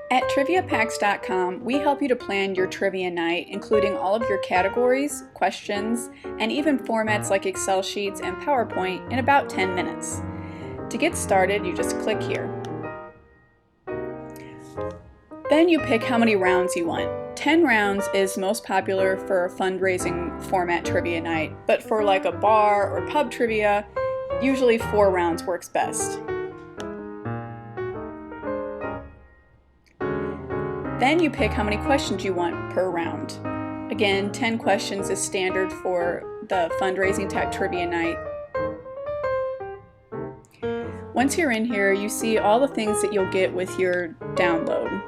At TriviaPacks.com, we help you to plan your trivia night, including all of your categories, questions, and even formats like Excel sheets and PowerPoint in about 10 minutes. To get started, you just click here. Then you pick how many rounds you want. 10 rounds is most popular for a fundraising format trivia night, but for like a bar or pub trivia, usually 4 rounds works best. Then you pick how many questions you want per round. Again, 10 questions is standard for the fundraising type trivia night. Once you're in here, you see all the things that you'll get with your download.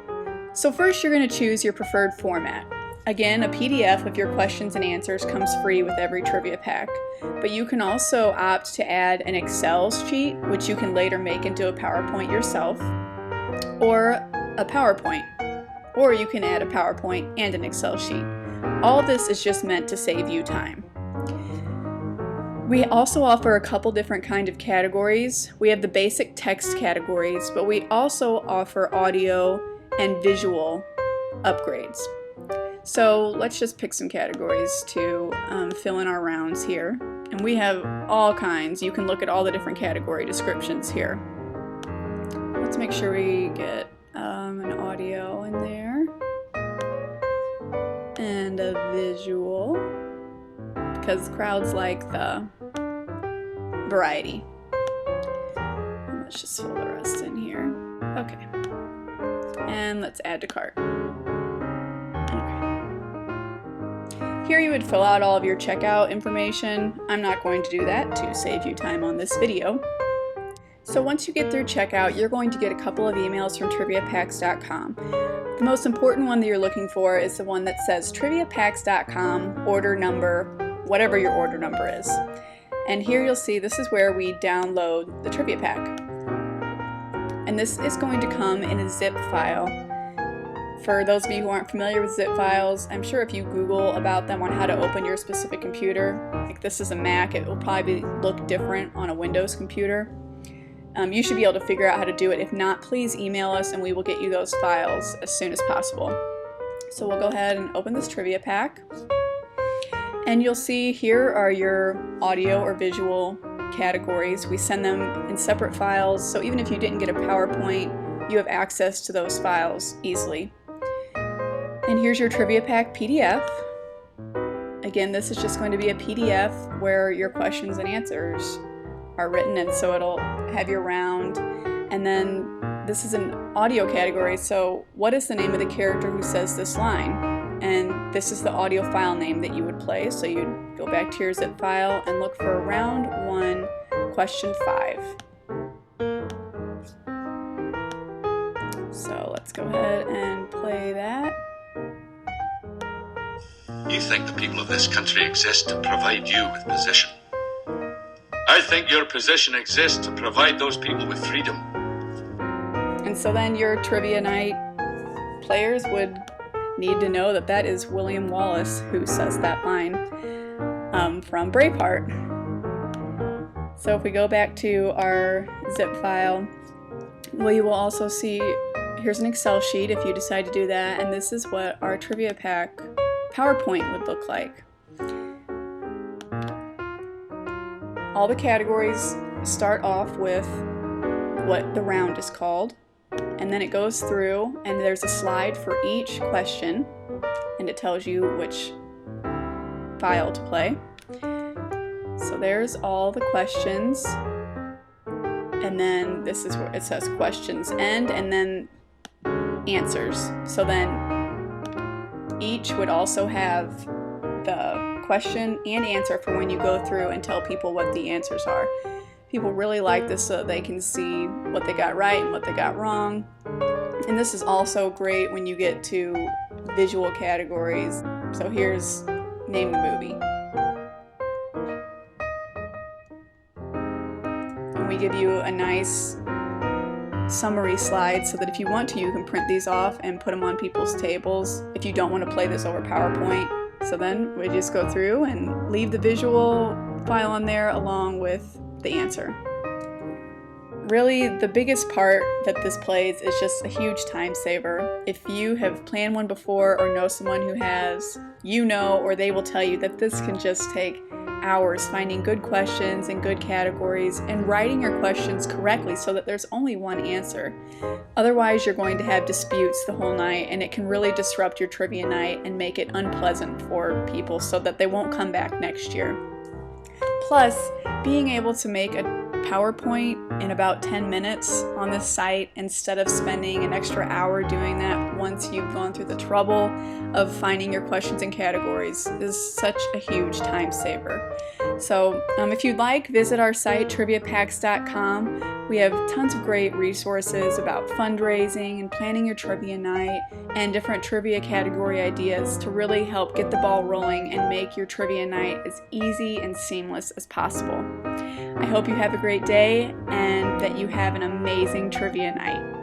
So first you're going to choose your preferred format. Again, a PDF of your questions and answers comes free with every trivia pack, but you can also opt to add an Excel sheet, which you can later make into a PowerPoint yourself, or a PowerPoint. Or you can add a PowerPoint and an Excel sheet. All this is just meant to save you time. We also offer a couple different kind of categories. We have the basic text categories, but we also offer audio and visual upgrades. So let's just pick some categories to fill in our rounds here. And we have all kinds. You can look at all the different category descriptions here. Let's make sure we get an audio in there and a visual, because crowds like the variety. Let's just fill the rest in here. Okay, and let's add to cart. Okay. Here you would fill out all of your checkout information. I'm not going to do that to save you time on this video. So once you get through checkout, you're going to get a couple of emails from TriviaPacks.com. The most important one that you're looking for is the one that says TriviaPacks.com order number, whatever your order number is. And here you'll see this is where we download the trivia pack. And this is going to come in a zip file. For those of you who aren't familiar with zip files, I'm sure if you Google about them on how to open your specific computer, like this is a Mac, it will probably look different on a Windows computer. You should be able to figure out how to do it. If not, please email us and we will get you those files as soon as possible. So we'll go ahead and open this trivia pack. And you'll see here are your audio or visual categories. We send them in separate files, so even if you didn't get a PowerPoint, you have access to those files easily. And here's your trivia pack PDF. Again, this is just going to be a PDF where your questions and answers are written, and so it'll have your round. And then this is an audio category, so what is the name of the character who says this line? And this is the audio file name that you would play, so you'd go back to your zip file and look for round 1, question 5. So let's go ahead and play that. You think the people of this country exist to provide you with position. I think your position exists to provide those people with freedom. And so then your trivia night players would need to know that that is William Wallace who says that line from Braveheart. So if we go back to our zip file, we will also see here's an Excel sheet if you decide to do that, and this is what our trivia pack PowerPoint would look like. All the categories start off with what the round is called, and then it goes through and there's a slide for each question and it tells you which file to play. So there's all the questions, and then this is where it says questions end and then answers. So then each would also have the question and answer for when you go through and tell people what the answers are. People really like this so that they can see what they got right and what they got wrong. And this is also great when you get to visual categories. So here's name the movie. And we give you a nice summary slide so that if you want to, you can print these off and put them on people's tables if you don't want to play this over PowerPoint. So then we just go through and leave the visual file on there along with the answer. But really, the biggest part that this plays is just a huge time saver. If you have planned one before or know someone who has, you know, or they will tell you that this can just take hours finding good questions and good categories and writing your questions correctly so that there's only one answer. Otherwise, you're going to have disputes the whole night, and it can really disrupt your trivia night and make it unpleasant for people so that they won't come back next year. Plus, being able to make a PowerPoint in about 10 minutes on this site instead of spending an extra hour doing that once you've gone through the trouble of finding your questions and categories is such a huge time saver. So if you'd like, visit our site triviapacks.com. We have tons of great resources about fundraising and planning your trivia night and different trivia category ideas to really help get the ball rolling and make your trivia night as easy and seamless as possible. I hope you have a great day and that you have an amazing trivia night.